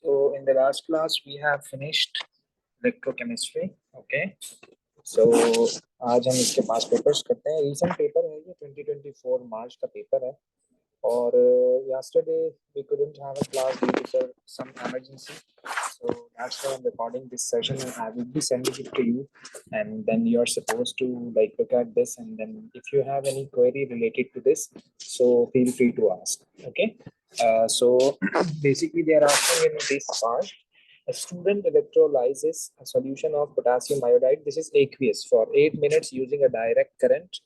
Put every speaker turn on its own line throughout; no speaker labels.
So in the last class we have finished electrochemistry. Okay. So आज हम इसके पास papers करते हैं. रीसेंट पेपर है ये 2024 मार्च का पेपर है. और yesterday we couldn't have a class due to some emergency. So that's why I'm recording this session and I will be sending it to you. And then you are supposed to like look at this, and then if you have any query related to this, so feel free to ask. Okay. So basically they are asking in this part, a student electrolyzes a solution of potassium iodide. This is aqueous for 8 minutes using a direct current.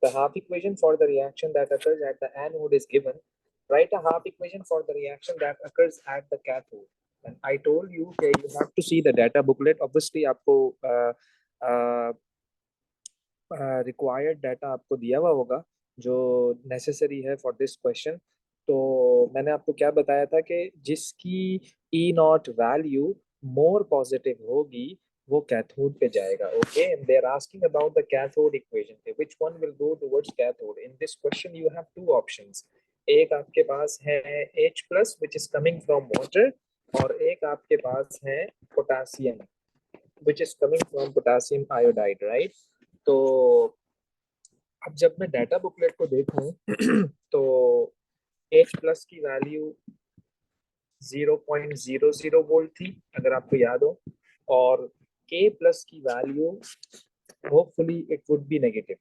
The half equation for the reaction that occurs at the anode is given. Write a half equation for the reaction that occurs at the cathode. And I told you that you have to see the data booklet. Obviously, आपको required data आपको दिया हुआ होगा जो necessary है for this question. तो मैंने आपको क्या बताया था कि जिसकी E naught value more positive होगी वो कैथोड पे जाएगा. Okay. And they are asking about the cathode equation. Which one will go towards cathode? In this question you have two options. एक आपके पास है H plus which is coming from water, और एक आपके पास है potassium which is coming from potassium iodide. Right. तो अब जब मैं डाटा बुकलेट को देखूं तो H प्लस की वैल्यू 0.00 वोल्ट थी अगर आपको याद हो, और K प्लस की value hopefully it would B negative.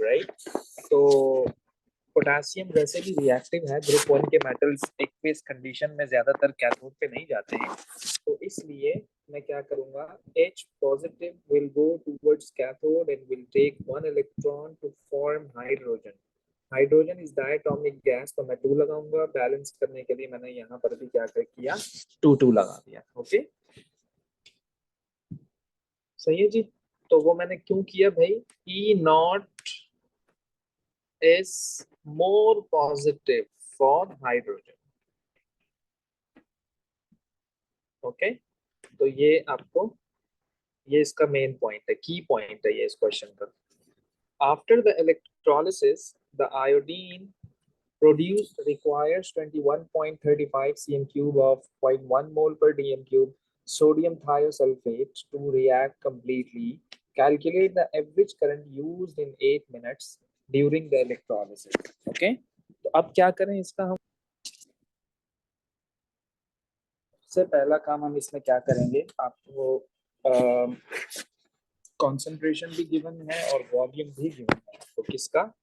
Right. तो पोटेशियम वैसे भी रिएक्टिव है. ग्रुप 1 के मेटल्स एक्वियस कंडीशन में ज्यादातर कैथोड पे नहीं जाते हैं. तो इसलिए मैं क्या करूंगा, H positive will go towards cathode and will take 1 electron to form hydrogen. Hydrogen is diatomic gas, तो मैं 2 लगाऊंगा. बैलेंस करने के लिए मैंने यहाँ पर भी क्या किया, 2 लगा दिया. ओके. सही है जी. तो वो मैंने क्यों किया भाई, E not is more positive for hydrogen. Okay. तो ये आपको, ये इसका मेन पॉइंट है, की पॉइंट है ये इस क्वेश्चन का. After the electrolysis the iodine produced requires 21.35 cm cube of 0.1 mole per dm cube sodium thiosulfate to react completely. Calculate the average current used in 8 minutes during the electrolysis. Okay. तो अब क्या करें इसका, हम सबसे पहला काम हम इसमें क्या करेंगे, आपको कंसंट्रेशन भी गिवन है और वॉल्यूम भी गिवन है. तो किसका,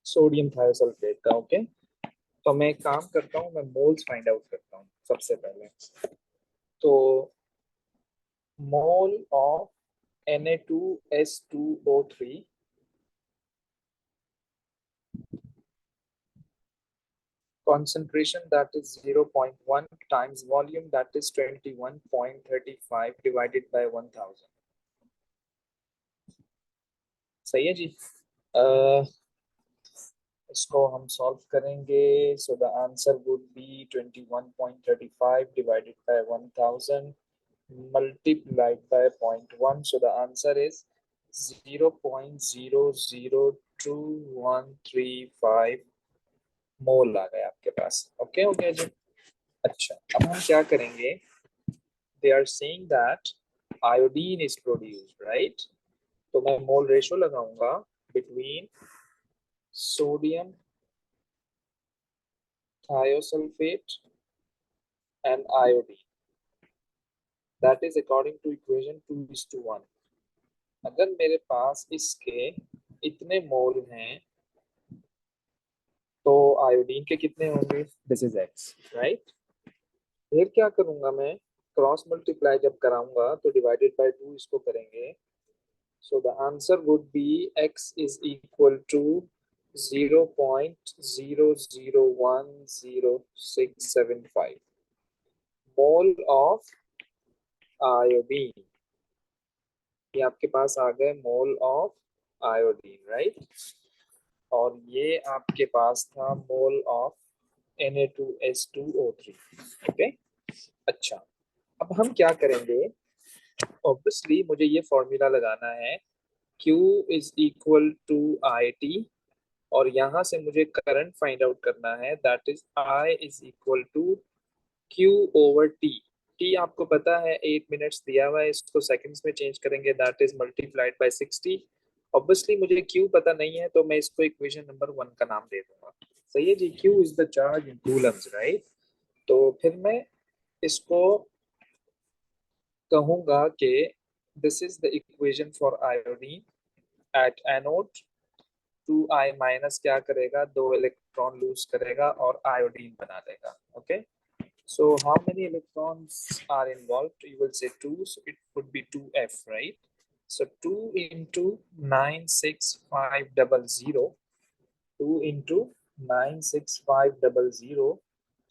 सोडियम थायोसल्फेट का. ओके. तो मैं एक काम करता हूँ, मैं मोल्स फाइंड आउट करता हूँ सबसे पहले. तो mole of Na2S2O3 concentration that is 0.1 times volume that is 21.35 divided by 1000. सही है जी. इसको हम सॉल्व करेंगे. So the answer would B 21.35 divided by 1000 multiplied by 0.1. So the answer is 0.002135 मोल आ गया आपके पास. ओके हो गया जी. अच्छा, अब हम क्या करेंगे, they are saying that iodine is produced. Right. तो मैं मोल रेशो लगाऊंगा between sodium thiosulfate and iodine. That is according to equation 2:1. अगर मेरे पास इसके इतने मोल हैं तो आयोडीन के कितने होंगे, दिस इज X. राइट. फिर क्या करूंगा मैं, क्रॉस मल्टीप्लाई जब कराऊंगा तो डिवाइडेड बाय 2 इसको करेंगे. So the answer would be X is equal to 0.001065 mole of iodine. ये आपके पास आ गए मोल ऑफ आयोडीन. राइट. और ये आपके पास था मोल ऑफ Na2S2O3. ओके. अच्छा, अब हम क्या करेंगे, ऑब्वियसली मुझे ये फॉर्मूला लगाना है, Q is equal to IT और यहाँ से मुझे करंट फाइंड आउट करना है, that is I is equal to Q over T। T आपको पता है 8 मिनट्स दिया हुआ है, इसको सेकंड्स में चेंज करेंगे, that is multiplied by 60। Obviously मुझे Q पता नहीं है, तो मैं इसको इक्वेशन नंबर 1 का नाम दे दूंगा। सही है जी, Q is the charge in Coulomb's, right. तो फिर मैं इसको कहूंगा कि this is the equation for iodine at anode. 2I minus क्या करेगा, 2 इलेक्ट्रॉन लूज करेगा और आयोडीन बना देगा। Okay, so how many electrons are involved? You will say 2, so it would be 2F, right? So 2 into 96500, 2 into 96500,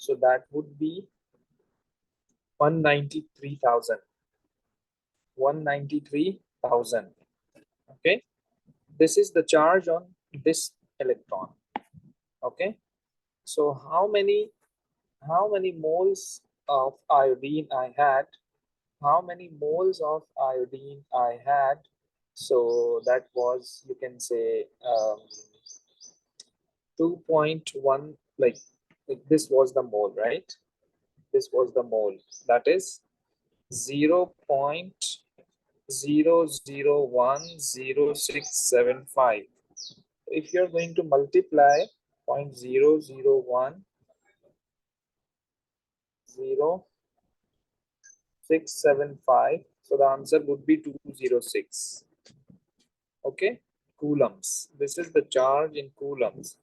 so that would be 193,000. 193,000. Okay, this is the charge on this electron. Okay, so how many moles of iodine I had? How many moles of iodine I had? So that was, you can say, 2.1, like this was the mole, right? This was the mole. That is 0.0010675. If you're going to multiply 0.0010675, so the answer would be 206. Okay, coulombs. This is the charge in coulombs.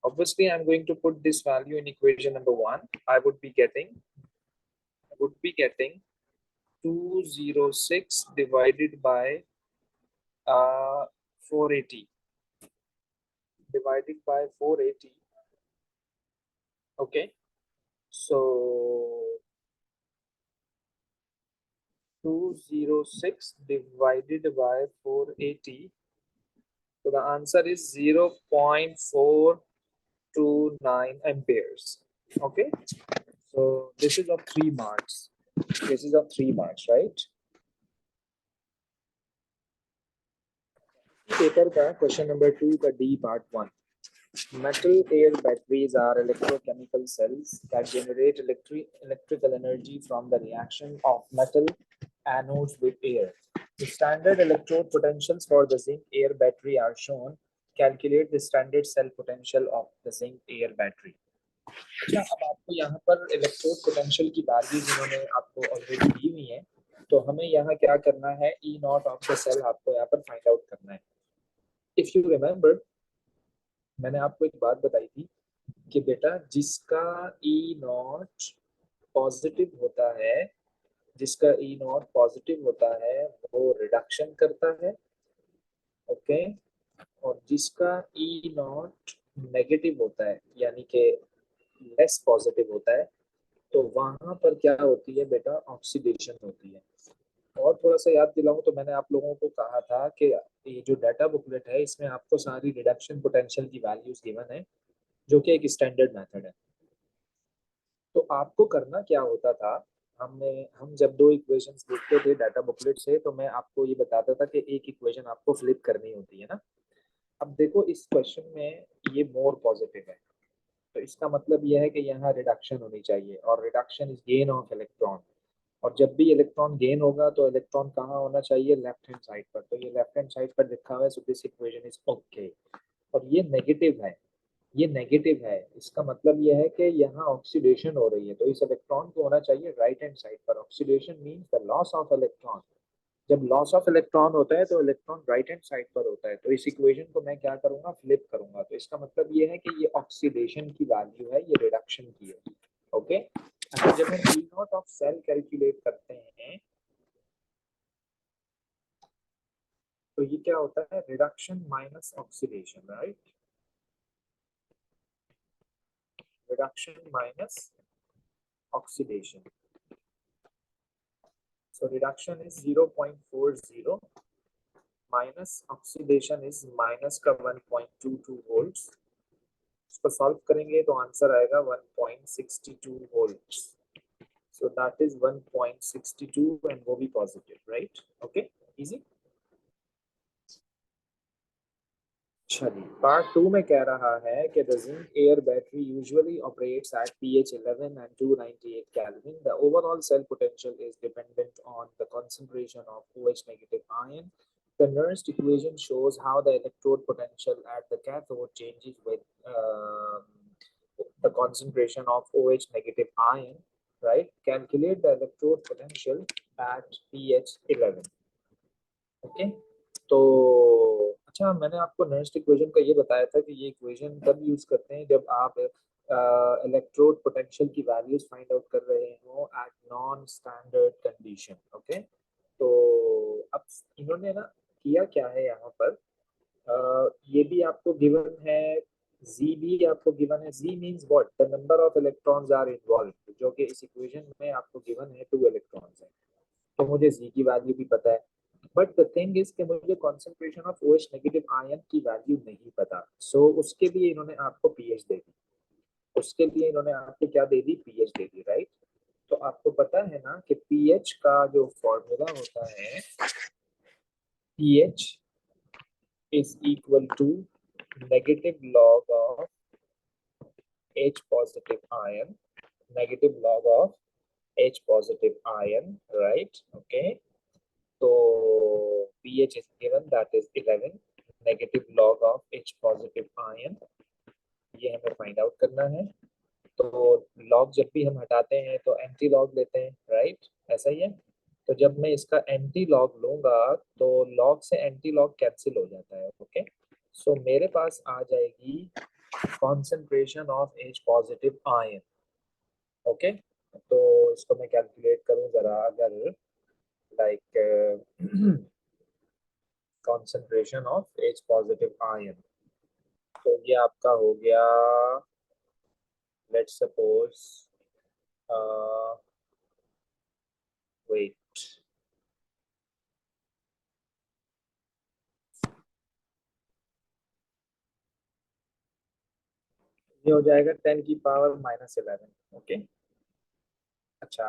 Obviously, I'm going to put this value in equation number 1. I would be getting 206 divided by 480. Divided by 480. Okay, so 206 divided by 480. So the answer is 0.429 amperes. Okay, so this is of 3 marks. This is of 3 marks, right? Paper का question number 2 का D part 1. Metal air batteries are electrochemical cells that generate electrical energy from the reaction of metal anodes with air. The standard electrode potentials for the zinc air battery are shown. Calculate the standard cell potential of the zinc air battery. अच्छा, अब आपको यहाँ पर electrode potential की values इन्होंने आपको already दी हुई है, तो हमें यहाँ क्या करना है, ई नॉट ऑफ द सेल आपको यहाँ पर फाइंड आउट करना है। इफ यू रिमेम्बर, मैंने आपको एक बात बताई थी कि बेटा जिसका ई नॉट पॉजिटिव होता है, जिसका ई नॉट पॉजिटिव होता है वो रिडक्शन करता है। ओके, और जिसका ई नॉट नेगेटिव होता है यानी कि लेस पॉजिटिव होता है, तो वहां पर क्या होती है बेटा, ऑक्सीडेशन होती है। और थोड़ा सा याद दिलाऊं तो मैंने आप लोगों को कहा था कि ये जो डाटा बुकलेट है इसमें आपको सारी रिडक्शन पोटेंशियल की वैल्यूज गिवन है, जो कि एक स्टैंडर्ड मेथड है। तो आपको करना क्या होता था, हम जब दो इक्वेशंस देखते थे डाटा बुकलेट से, तो मैं आपको ये बताता था कि एक इक्वेशन आपको फ्लिप करनी होती है ना। अब देखो इस क्वेश्चन में ये मोर पॉजिटिव है, तो इसका मतलब यह है कि यहाँ रिडक्शन होनी चाहिए, और reduction is gain of electron. और जब भी इलेक्ट्रॉन गेन होगा तो इलेक्ट्रॉन कहाँ होना चाहिए, लेफ्ट हैंड साइड पर। तो ये लेफ्ट हैंड साइड पर लिखा हुआ है, so this equation is okay. और ये नेगेटिव है, ये नेगेटिव है, इसका मतलब यह है कि यहाँ ऑक्सीडेशन हो रही है, तो इस इलेक्ट्रॉन को होना चाहिए राइट हैंड साइड पर। Oxidation means the loss of electron. जब लॉस ऑफ इलेक्ट्रॉन होता है तो इलेक्ट्रॉन राइट हैंड साइड पर होता है, तो इस इक्वेशन को मैं क्या करूंगा, फ्लिप करूंगा। तो इसका मतलब ये है कि ये ऑक्सीडेशन की वैल्यू है, ये रिडक्शन की है। ओके, अच्छा जब हम ई नॉट ऑफ सेल कैलकुलेट करते हैं तो ये क्या होता है, reduction minus oxidation, right. Reduction minus oxidation. So reduction is 0.40 minus oxidation is minus का 1.22 volts. इसको सॉल्व करेंगे तो आंसर आएगा 1.62 volts. So that is 1.62 and वो भी पॉजिटिव, right? Okay, easy. चलिए पार्ट 2 में कह रहा है कि the zinc air battery usually operates at pH 11 and 298 Kelvin. The overall cell potential is dependent on the concentration of OH negative ion. The Nernst equation shows how the electrode potential at the cathode changes with the concentration of OH negative ion. Right? Calculate the electrode potential at pH 11. Okay तो अच्छा मैंने आपको next equation का ये बताया था कि ये इक्वेशन तब यूज करते हैं जब आप इलेक्ट्रोड पोटेंशियल की वैल्यूज फाइंड आउट कर रहे हो at non standard condition okay तो अब इन्होंने ना किया क्या है यहाँ पर ये भी आपको गिवन है जी भी आपको गिवन है जी means what the number of electrons are involved जो कि इस इक्वेशन में आपको गिवन है 2 इलेक्ट्रॉन्स है तो मुझे जी की वैल्यू भी पता है बट द थिंग इज कि मुझे concentration of OH negative ion की वैल्यू नहीं पता सो उसके लिए इन्होंने आपको पीएच दे दी उसके लिए इन्होंने आपको क्या दे दी पीएच दे दी राइट तो आपको पता है ना कि पीएच का जो फॉर्मूला होता है pH is equal to negative log of H positive ion negative log of H positive ion right okay so pH is given that is 11 negative log of H positive ion ये हमें find out करना है तो log जब भी हम हटाते हैं तो एंटी लॉग लेते हैं राइट ऐसा ही है तो जब मैं इसका एंटी लॉग लूंगा तो लॉग से एंटी लॉग कैंसिल हो जाता है ओके सो मेरे पास आ जाएगी concentration of H positive ion okay तो इसको मैं कैलकुलेट करूं जरा अगर like concentration of H positive ion तो ये आपका हो गया let's suppose wait ये हो जाएगा 10 की पावर -11 ओके अच्छा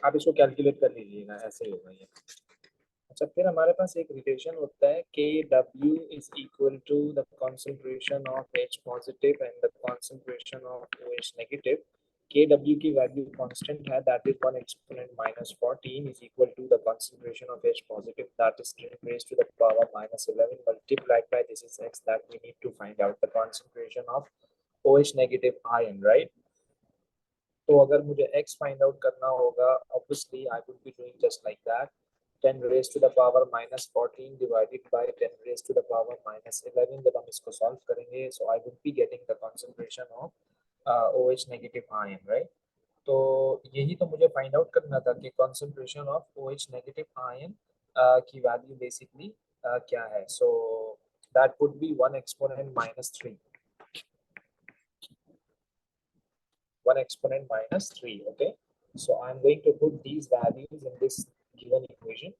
आप इसको कैलकुलेट कर लीजिएगा ऐसे ही होगा ये अच्छा फिर हमारे पास एक रिलेशन होता है K W is equal to the concentration of H positive and the concentration of O H negative K W की वैल्यू कांस्टेंट है that is 1 exponent -14 is equal to the concentration of H positive that is 10 raised to the power -11 multiplied by this is x that we need to find out the concentration of OH negative ion right तो अगर मुझे x find out करना होगा obviously I would be doing just like that 10 raised to the power -14 divided by 10 raised to the power -11 जब हम इसको solve करेंगे so I would be getting the concentration of OH negative ion right तो यही तो मुझे find out करना था कि concentration of OH negative ion की वैल्यू बेसिकली क्या है so that would be 1 exponent -3 1 exponent -3 okay so I'm going to put these values in this given equation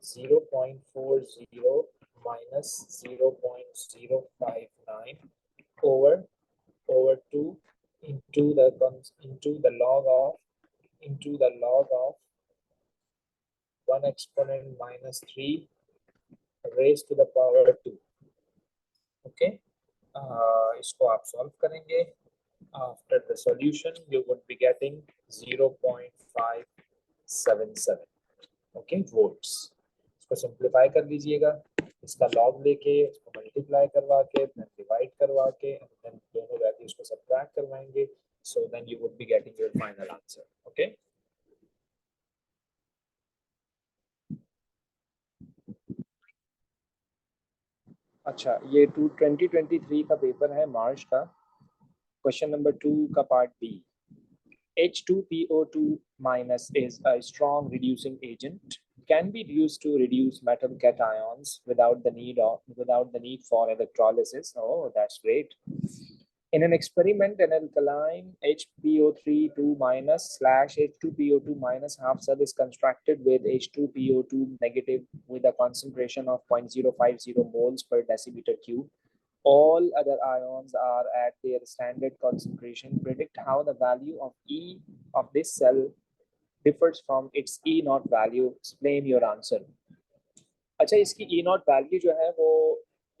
0.40 minus 0.059 over 2 into the log of 1 exponent -3 raised to the power 2 okay इसको आप solve करेंगे after the solution you would be getting 0.577 okay volts इसको simplify कर लीजिएगा इसका log लेके इसको multiply करवा के then डिवाइड करवा के then दोनों वैल्यूज को सब्ट्रैक्ट करवाएंगे so then you would be getting your final answer okay अच्छा ये 2023 का पेपर है मार्च का क्वेश्चन नंबर 2 का part B H2PO2 minus is a strong reducing agent can be used to reduce metal cations without the need for electrolysis. Oh, that's great. In an experiment, an alkaline HPO3 minus slash H2PO2 minus half cell is constructed with H2PO2 negative with a concentration of 0.050 moles per decimeter cube. All other ions are at their standard concentration. Predict how the value of E of this cell differs from its E naught value. Explain your answer. अच्छा इसकी E naught value जो है वो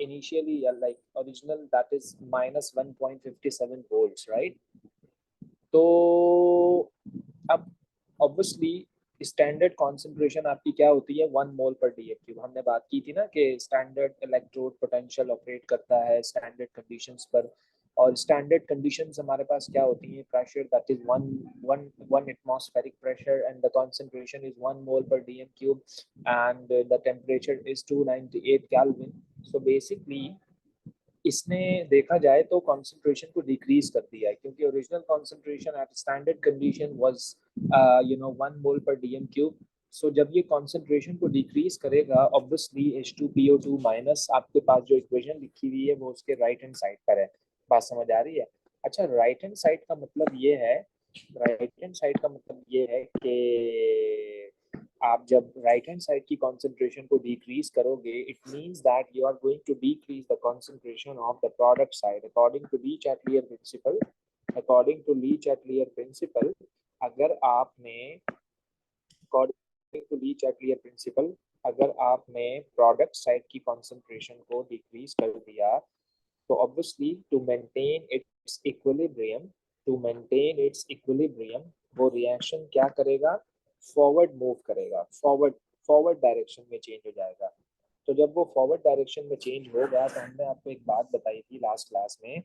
initially like original that is minus 1.57 volts, right? तो अब obviously standard concentration आपकी क्या होती है 1 मोल पर डीएम क्यूब। हमने बात की थी ना कि स्टैंडर्ड इलेक्ट्रोड पोटेंशियल ऑपरेट करता है स्टैंडर्ड कंडीशंस पर, और स्टैंडर्ड कंडीशंस हमारे पास क्या होती है, pressure that is one atmospheric pressure and the concentration is 1 mole पर DM cube and the temperature is 298 kelvin. So basically इसने देखा जाए तो कंसंट्रेशन को डिक्रीज कर दिया है, क्योंकि original concentration at standard condition was 1 mole पर डीएम क्यूब। सो जब ये कंसंट्रेशन को डिक्रीज करेगा ऑब्वियसली H2PO2 माइनस, आपके पास जो इक्वेशन लिखी हुई है वो उसके राइट हैंड साइड पर है। बात समझ आ रही है? अच्छा, राइट हैंड साइड का मतलब ये है, राइट हैंड साइड का मतलब ये है कि आप जब राइट हैंड साइड की कंसंट्रेशन को डिक्रीज करोगे it means that you are going to decrease the concentration of the product side according to Le Chatelier principle. According to Le Chatelier principle, अगर आपने according to Le Chatelier principle अगर आपने product side की concentration को decrease कर दिया तो obviously to maintain its equilibrium वो रिएक्शन क्या करेगा, फॉरवर्ड मूव करेगा, फॉरवर्ड फॉरवर्ड डायरेक्शन में चेंज हो जाएगा। तो जब वो फॉरवर्ड डायरेक्शन में चेंज होगा तो हमने आपको एक बात बताई थी लास्ट क्लास में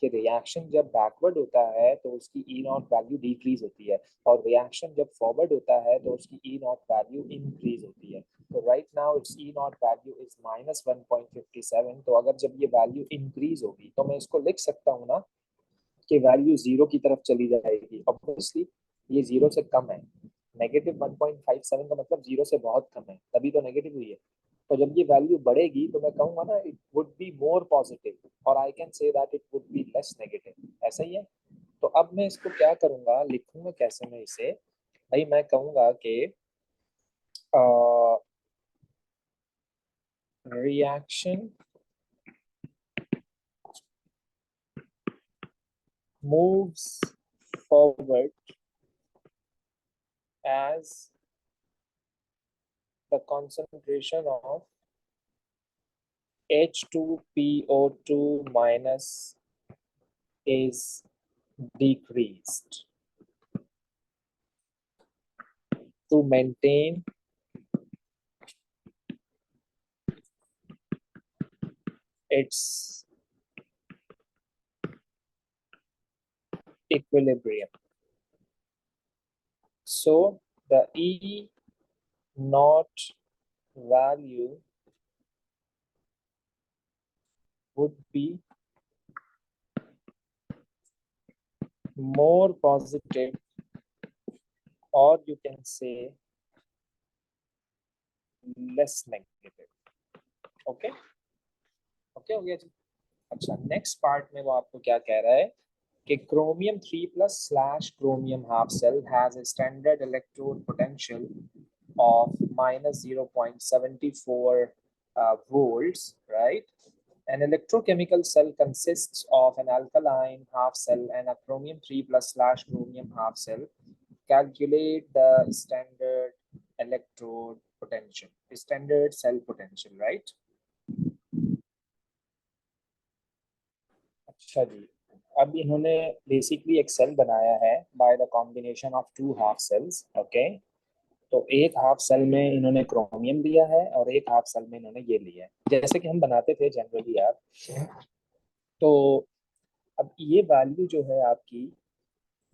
कि रिएक्शन जब बैकवर्ड होता है तो उसकी ई नॉट वैल्यू डिक्रीज होती है, और रिएक्शन जब फॉरवर्ड होता है तो उसकी ई नॉट वैल्यू इंक्रीज होती है। तो right now it's E not value is minus 1.57। तो अगर जब ये वैल्यू इंक्रीज होगी तो मैं इसको लिख सकता हूँ ना कि वैल्यू जीरो की तरफ चली जाएगी। ऑब्वियसली ये जीरो से कम है, नेगेटिव 1.57 का मतलब जीरो से बहुत कम है, तभी तो नेगेटिव हुई है। तो जब ये वैल्यू बढ़ेगी तो मैं कहूंगा ना it would be more positive, और I can say that it would be less negative. ऐसा ही है। तो अब मैं इसको क्या करूंगा, लिखूंगा कैसे मैं इसे, भाई मैं कहूंगा कि reaction moves forward as the concentration of H2PO2 minus is decreased to maintain its equilibrium. So the E naught value would be more positive, or you can say less negative. Okay? Okay हो गया जी। अच्छा, next part में वो आपको क्या कह रहा है कि chromium 3 plus slash chromium half cell has a standard electrode potential of minus 0.74 volts, right? An electrochemical cell consists of an alkaline half cell and a chromium 3 plus slash chromium half cell. Calculate the standard electrode potential, standard cell potential, right? अच्छा जी, अब इन्होंने basically एक cell बनाया है by the combination of two half cells. Okay, तो एक half cell में इन्होंने क्रोमियम दिया है और एक हाफ सेल में इन्होंने ये लिया है, जैसे कि हम बनाते थे जनरली यार। तो अब ये वैल्यू जो है आपकी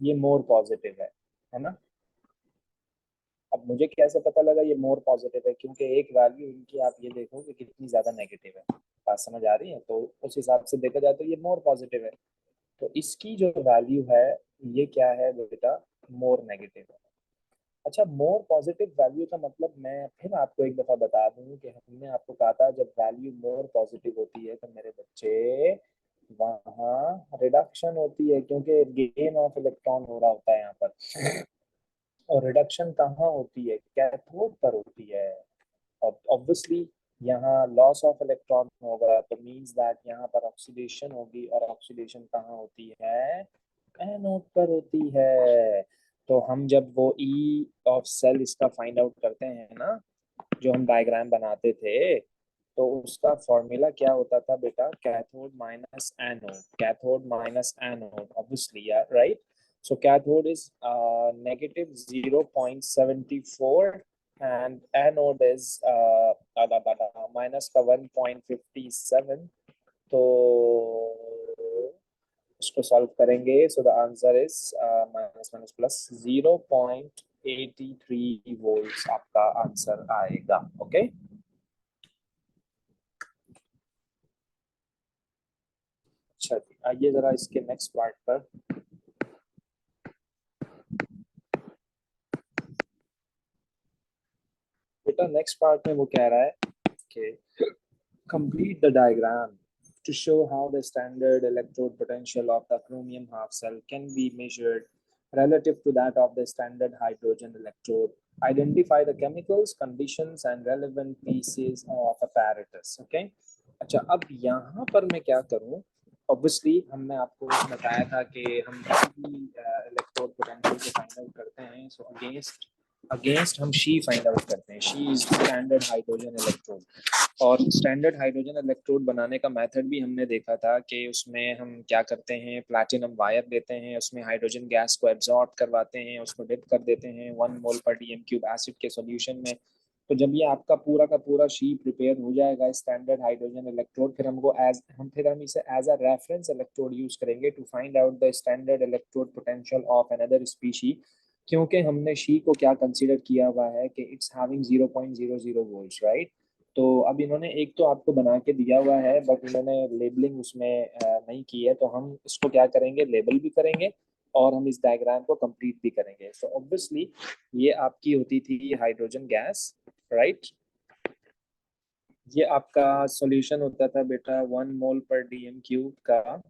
ये मोर पॉजिटिव है ना? अब मुझे कैसे पता लगा ये मोर पॉजिटिव है, क्योंकि एक वैल्यू इनकी आप ये देखो कि कितनी ज्यादा नेगेटिव है। बात समझ आ रही है? तो उस हिसाब से देखा जाए तो ये मोर पॉजिटिव है। तो इसकी जो वैल्यू है ये क्या है बेटा, मोर नेगेटिव है। अच्छा, मोर पॉजिटिव वैल्यू का मतलब मैं फिर आपको एक दफा बता दूं कि हमने आपको कहा था जब वैल्यू मोर पॉजिटिव होती है तो मेरे बच्चे वहाँ रिडक्शन होती है, क्योंकि गेन ऑफ इलेक्ट्रॉन हो रहा होता है यहाँ पर। और रिडक्शन कहाँ होती है, कैथोड पर होती है। और ऑब्वियसली यहाँ लॉस ऑफ इलेक्ट्रॉन होगा तो मींस दैट यहाँ पर ऑक्सीडेशन होगी, और ऑक्सीडेशन कहाँ होती है, एनोड पर होती है। तो हम जब वो ई ऑफ सेल इसका फाइंड आउट करते हैं ना, जो हम डायग्राम बनाते थे, तो उसका फॉर्मूला क्या होता था बेटा, cathode minus anode, cathode minus anode obviously यार, right. So cathode is negative 0.74 and anode is minus का 1.57. तो इसको सॉल्व करेंगे. So the answer is minus minus plus 0.83 volts आपका आंसर आएगा. ओके अच्छा जी, आइए जरा इसके नेक्स्ट पार्ट पर. बेटा नेक्स्ट पार्ट में वो कह रहा है कि complete the diagram to show how the standard electrode potential of the chromium half cell can be measured relative to that of the standard hydrogen electrode. Identify the chemicals, conditions and relevant pieces of apparatus. Okay. अच्छा, अब यहाँ पर मैं क्या करूँ. Obviously हमने आपको बताया था कि हम किसी भी इलेक्ट्रोड पोटेंशियल को फाइंड आउट करते हैं. सो अगेंस्ट अगेंस्ट हम शी फाइंड आउट करते हैं. She is standard hydrogen electrode. और स्टैंडर्ड हाइड्रोजन इलेक्ट्रोड बनाने का मेथड भी हमने देखा था कि उसमें हम क्या करते हैं, प्लैटिनम वायर लेते हैं, उसमें हाइड्रोजन गैस को एब्जॉर्ब करवाते हैं, उसको डिप कर देते हैं 1 मोल पर डीएम क्यूब एसिड के सॉल्यूशन में. तो जब ये आपका पूरा का पूरा शीट प्रिपेयर हो जाएगा स्टैंडर्ड हाइड्रोजन इलेक्ट्रोड, फिर हम इसे as a reference electrode use करेंगे to find out the standard electrode potential of another species. क्योंकि हमने शी को क्या कंसीडर किया हुआ है कि इट्स हैविंग 0.00 वोल्ट्स, राइट. तो अब इन्होंने एक तो आपको बना के दिया हुआ है बट इन्होंने लेबलिंग उसमें नहीं की है. तो हम इसको क्या करेंगे, लेबल भी करेंगे और हम इस डायग्राम को कंप्लीट भी करेंगे. सो ऑब्वियसली ये आपकी होती थी हाइड्रोजन गैस, राइट. ये आपका सॉल्यूशन होता था बेटा 1 मोल पर डीएम क्यूब का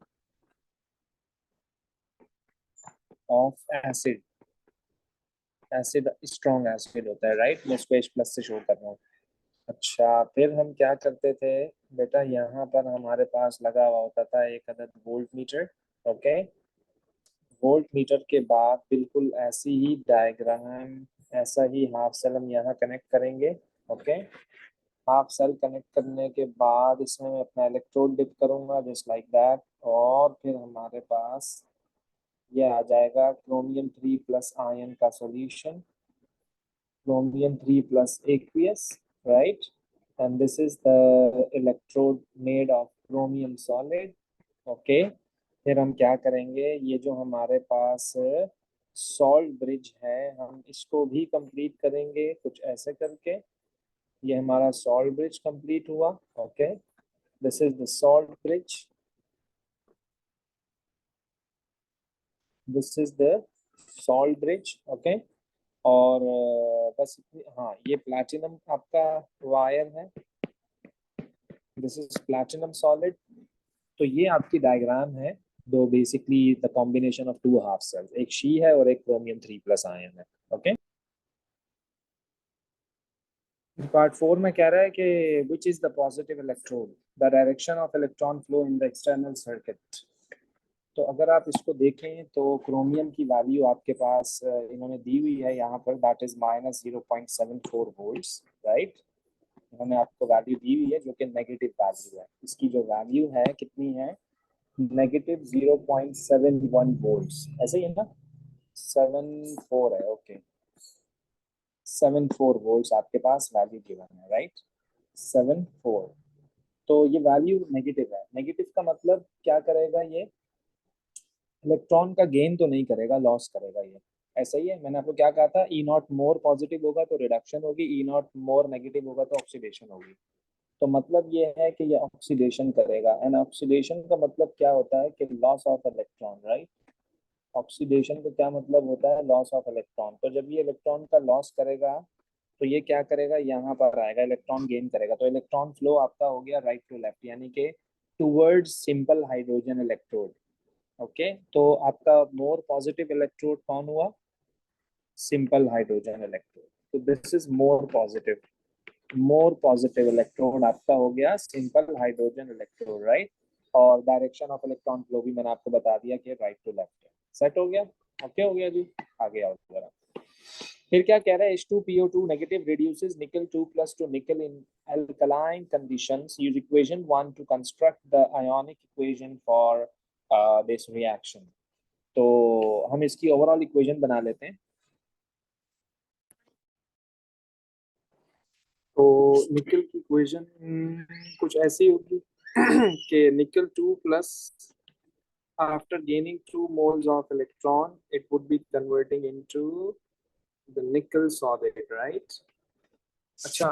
of acid. Acid strong acid होता है, राइट. मैं इसको H+ से शो कर रहा हूँ. अच्छा, फिर हम क्या करते थे बेटा, यहाँ पर हमारे पास लगा हुआ होता था एक अदद volt meter. Okay, volt meter के बाद बिल्कुल ऐसी ही डायग्राम, ऐसा ही हाफ सेल हम यहाँ कनेक्ट करेंगे. ओके, हाफ सेल कनेक्ट करने के बाद इसमें मैं अपना इलेक्ट्रोड डिप करूंगा जस्ट लाइक दैट. और फिर हमारे पास ये आ जाएगा क्रोमियम 3+ आयन का solution, chromium 3 plus aqueous, right? And this is the electrode made of chromium solid. Okay. फिर हम क्या करेंगे, ये जो हमारे पास सॉल्ट ब्रिज है हम इसको भी कंप्लीट करेंगे कुछ ऐसे करके. ये हमारा सॉल्ट ब्रिज कंप्लीट हुआ. Okay, this is the salt bridge, this is the salt bridge. Okay, और बस हाँ, ये प्लैटिनम आपका वायर है, दिस इज प्लैटिनम सॉलिड. तो ये आपकी डायग्राम है. दो basically the combination of two half cells, एक शी है और एक क्रोमियम 3+ आयन है. ओके, पार्ट 4 में कह रहा है कि which is the positive electrode, the direction of electron flow in the external circuit. तो अगर आप इसको देखें तो क्रोमियम की वैल्यू आपके पास इन्होंने दी हुई है यहाँ पर, that is minus 0.74 volts, right. इन्होंने आपको वैल्यू दी हुई है जो कि नेगेटिव वैल्यू है. इसकी जो वैल्यू है कितनी है, नेगेटिव 0.71 वोल्ट्स, ऐसे ही है ना. 74 है. ओके, 74 वोल्ट्स आपके पास वैल्यू गिवन है, राइट. 74. तो ये वैल्यू नेगेटिव है. नेगेटिव का मतलब क्या करेगा, ये इलेक्ट्रॉन का गेन तो नहीं करेगा, लॉस करेगा ये. ऐसा ही है, मैंने आपको क्या कहा था, ई नॉट मोर पॉजिटिव होगा तो रिडक्शन होगी, ई नॉट मोर नेगेटिव होगा तो ऑक्सीडेशन होगी. तो मतलब ये है कि ये ऑक्सीडेशन करेगा. एंड ऑक्सीडेशन का मतलब क्या होता है कि loss of electron, right. Oxidation का क्या मतलब होता है, लॉस ऑफ इलेक्ट्रॉन. तो जब ये इलेक्ट्रॉन का लॉस करेगा तो ये क्या करेगा, यहाँ पर आएगा, इलेक्ट्रॉन गेन करेगा. तो इलेक्ट्रॉन फ्लो आपका हो गया राइट टू लेफ्ट, यानी कि towards simple hydrogen electrode. Okay, तो आपका मोर पॉजिटिव इलेक्ट्रोड कौन हुआ, सिंपल हाइड्रोजन इलेक्ट्रोड. तो this is more positive electrode आपका हो गया सिंपल हाइड्रोजन इलेक्ट्रोड, राइट. और डायरेक्शन ऑफ इलेक्ट्रॉन फ्लो भी मैंने आपको बता दिया कि राइट टू लेफ्ट है. सेट हो गया, ओके हो गया जी. आगे आओ जरा. फिर क्या कह रहा है, H2PO2 negative reduces nickel 2 plus to nickel in alkaline conditions. Use equation 1 to construct the ionic equation for this reaction. तो हम इसकी ओवरऑल इक्वेशन बना लेते हैं। तो निकल की इक्वेशन कुछ ऐसी होगी कि निकल 2 plus after gaining 2 moles of electron it would be converting into the nickel solid, right? अच्छा,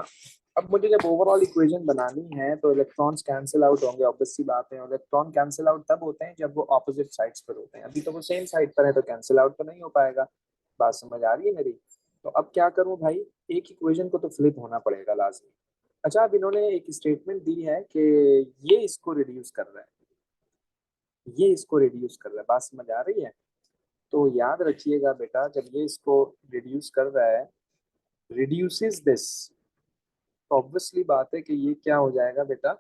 अब मुझे जब ओवरऑल इक्वेशन बनानी है तो इलेक्ट्रॉन्स कैंसिल आउट होंगे, ऑब्वियस सी बात है। इलेक्ट्रॉन कैंसिल आउट तब होते हैं जब वो ऑपोजिट साइड्स पर होते हैं। अभी तो वो सेम साइड पर है तो कैंसिल आउट तो नहीं हो पाएगा। बात समझ आ रही है मेरी? तो अब क्या करूं भाई, एक इक्वेशन को तो फ्लिप होना पड़ेगा लाजमी। अच्छा, अब इन्होंने एक स्टेटमेंट दी है कि ये इसको रिड्यूस कर रहा है, ये इसको रिड्यूस कर रहा है। बात समझ आ रही है? तो याद रखिएगा बेटा, जब ये इसको रिड्यूस कर रहा है, रिड्यूसेस दिस, ऑब्वियसली बात है कि ये क्या हो जाएगा बेटा,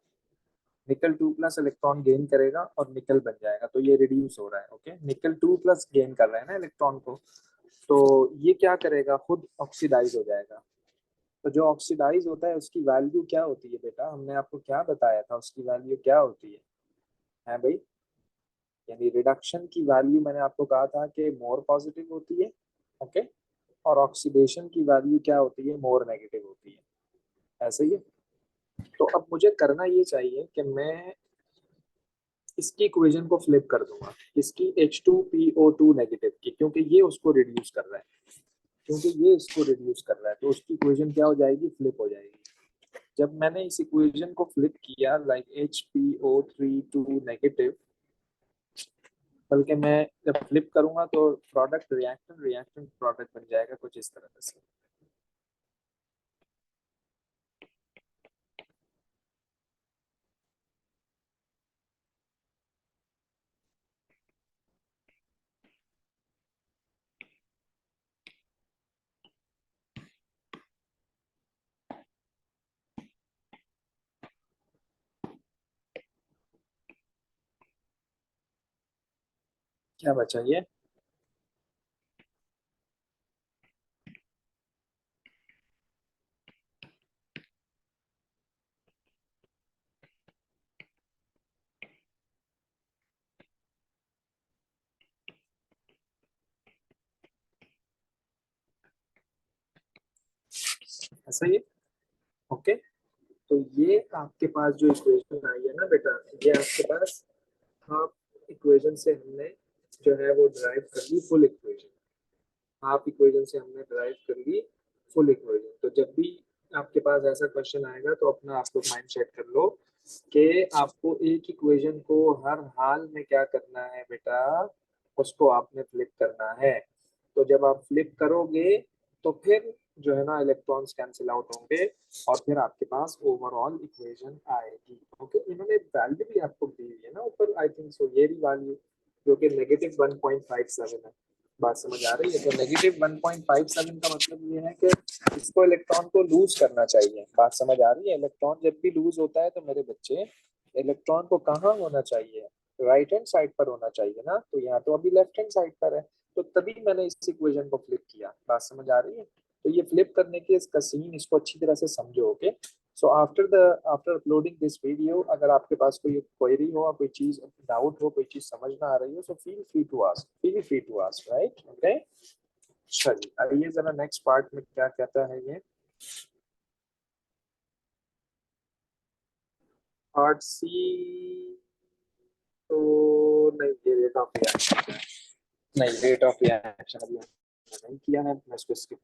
निकल 2 प्लस इलेक्ट्रॉन गेन करेगा और निकल बन जाएगा। तो ये रिड्यूस हो रहा है, ओके। निकल 2 प्लस गेन कर रहा है ना इलेक्ट्रॉन को, तो ये क्या करेगा, खुद ऑक्सीडाइज हो जाएगा। तो जो ऑक्सीडाइज होता है उसकी वैल्यू क्या होती है बेटा, हमने आपको क्या बताया था, उसकी वैल्यू क्या होती है भाई? यानी रिडक्शन की वैल्यू मैंने आपको कहा था कि मोर पॉजिटिव होती है, ओके, और ऑक्सीडेशन की वैल्यू क्या होती है, मोर नेगेटिव होती है। ऐसे ही है। तो अब मुझे करना ये चाहिए कि मैं इसकी इक्वेशन को फ्लिप कर दूंगा, इसकी H2PO2 नेगेटिव की, क्योंकि ये उसको रिड्यूस कर रहा है, क्योंकि ये इसको रिड्यूस कर रहा है, तो उसकी इक्वेशन क्या हो जाएगी, फ्लिप हो जाएगी। जब मैंने इस इक्वेशन को फ्लिप किया, लाइक HPO32 नेगेटिव, बल्कि मैं जब फ्लिप करूंगा तो प्रोडक्ट रिएक्टेंट, रिएक्टेंट प्रोडक्ट बन जाएगा कुछ इस तरह से। क्या बचा ये, ऐसा ही है, ओके। तो ये आपके पास जो इक्वेशन आई है ना बेटा, ये आपके पास हाफ इक्वेशन से हमने जो है वो ड्राइव कर ली फुल इक्वेशन, हाफ इक्वेशन से हमने ड्राइव कर ली फुल इक्वेशन। तो जब भी आपके पास ऐसा क्वेश्चन आएगा तो अपना आप लोग माइंड सेट कर लो कि आपको एक इक्वेशन को हर हाल में क्या करना है बेटा, उसको आपने फ्लिप करना है। तो जब आप फ्लिप करोगे तो फिर जो है ना इलेक्ट्रॉन्स कैंसिल आउट होंगे और फिर आपके पास ओवरऑल इक्वेशन आएगी, ओके। इन्होंने वैल्यू भी आपको दी हुई है ना ऊपर, आई थिंक सो, ये वैल्यू जो कि -1.57 है। बात समझ आ रही है? तो -1.57 का मतलब ये है कि इसको इलेक्ट्रॉन को लूज करना चाहिए। बात समझ आ रही है? इलेक्ट्रॉन जब भी लूज होता है तो मेरे बच्चे, इलेक्ट्रॉन को कहाँ होना चाहिए, राइट हैंड साइड पर होना चाहिए ना, तो यहाँ तो अभी लेफ्ट हैंड साइड पर है। तो तभी मैंने इस इक्वेशन को फ्लिप किया। बात समझ आ रही है? तो ये फ्लिप करने के इसका सीन, इसको अच्छी तरह से समझो, okay. So after uploading this video, अगर आपके पास कोई क्वेरी हो, कोई चीज डाउट हो, कोई चीज समझ ना आ रही हो, so feel free to ask, right, okay. चलिए आइए जरा नेक्स्ट पार्ट में क्या कहता है ये। पार्ट सी, तो नहीं, ये रेट ऑफ रिएक्शन, नहीं रेट ऑफ रिएक्शन अभी हमने नहीं किया है, मैं इसको skip